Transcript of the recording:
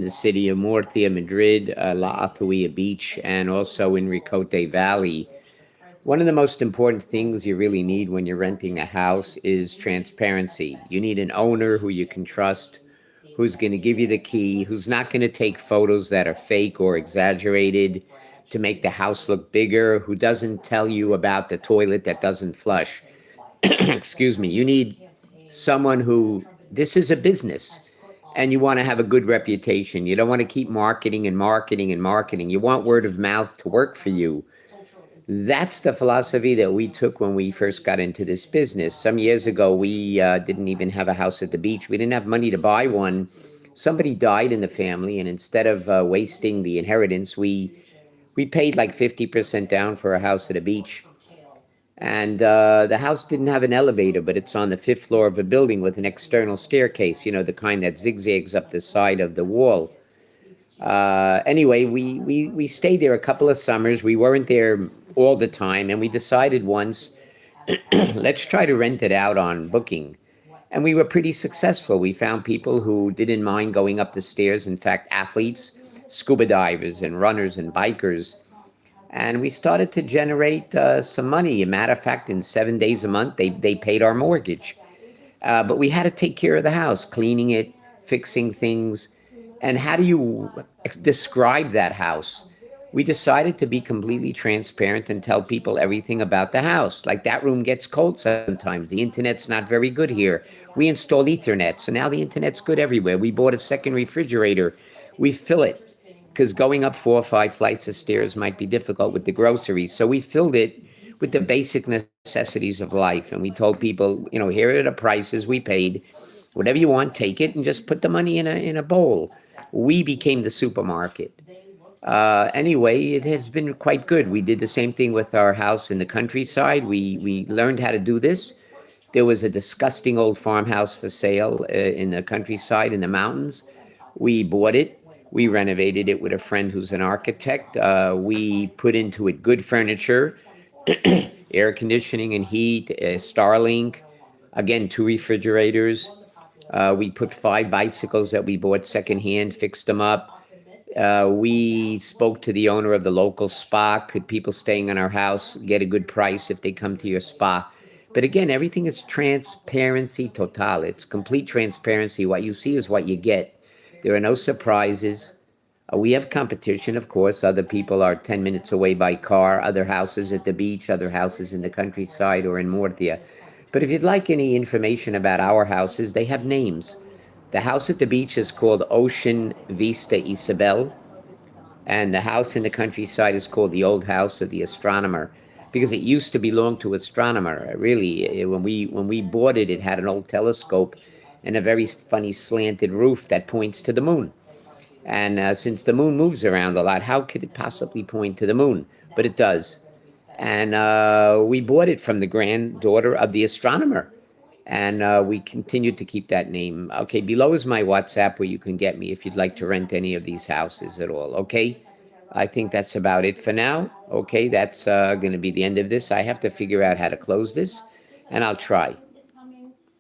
the city of Murcia, Madrid, La Azohia Beach, and also in RicoTe Valley. One of the most important things you really need when you're renting a house is transparency. You need an owner who you can trust, who's going to give you the key, who's not going to take photos that are fake or exaggerated to make the house look bigger, who doesn't tell you about the toilet that doesn't flush. Excuse me. You need someone who, this is a business and you want to have a good reputation. You don't want to keep marketing and marketing and marketing. You want word of mouth to work for you. That's the philosophy that we took when we first got into this business. Some years ago, we didn't even have a house at the beach. We didn't have money to buy one. Somebody died in the family, and instead of wasting the inheritance, we paid like 50% down for a house at a beach. And the house didn't have an elevator, but it's on the fifth floor of a building with an external staircase, you know, the kind that zigzags up the side of the wall. Anyway, we stayed there a couple of summers. We weren't there all the time, and we decided once, let's try to rent it out on booking. And we were pretty successful. We found people who didn't mind going up the stairs. In fact, athletes, scuba divers, and runners and bikers. And we started to generate some money. A matter of fact, in 7 days a month, they paid our mortgage. But we had to take care of the house, cleaning it, fixing things. And how do you describe that house? We decided to be completely transparent and tell people everything about the house. Like, that room gets cold sometimes. The internet's not very good here. We installed Ethernet, so now the internet's good everywhere. We bought a second refrigerator. We fill it because going up 4 or 5 flights of stairs might be difficult with the groceries. So we filled it with the basic necessities of life. And we told people, you know, here are the prices we paid. Whatever you want, take it and just put the money in a bowl. We became the supermarket. Anyway, it has been quite good. We did the same thing with our house in the countryside. We learned how to do this. There was a disgusting old farmhouse for sale in the countryside in the mountains. We bought it. We renovated it with a friend who's an architect. We put into it good furniture, air conditioning and heat, Starlink, again, 2 refrigerators. We put 5 bicycles that we bought secondhand, fixed them up. We spoke to the owner of the local spa. Could people staying in our house get a good price if they come to your spa? But again, everything is transparency total. It's complete transparency. What you see is what you get. There are no surprises. We have competition, of course. Other people are 10 minutes away by car, other houses at the beach, other houses in the countryside or in Murcia. But if you'd like any information about our houses, they have names. The house at the beach is called Ocean Vista Isabel, and the house in the countryside is called the Old House of the Astronomer, because it used to belong to astronomer. Really, when we bought it, it had an old telescope and a very funny slanted roof that points to the moon. And since the moon moves around a lot, how could it possibly point to the moon? But it does. And we bought it from the granddaughter of the astronomer. And we continued to keep that name. Okay, below is my WhatsApp where you can get me if you'd like to rent any of these houses at all. Okay, I think that's about it for now. Okay, that's going to be the end of this. I have to figure out how to close this, and I'll try.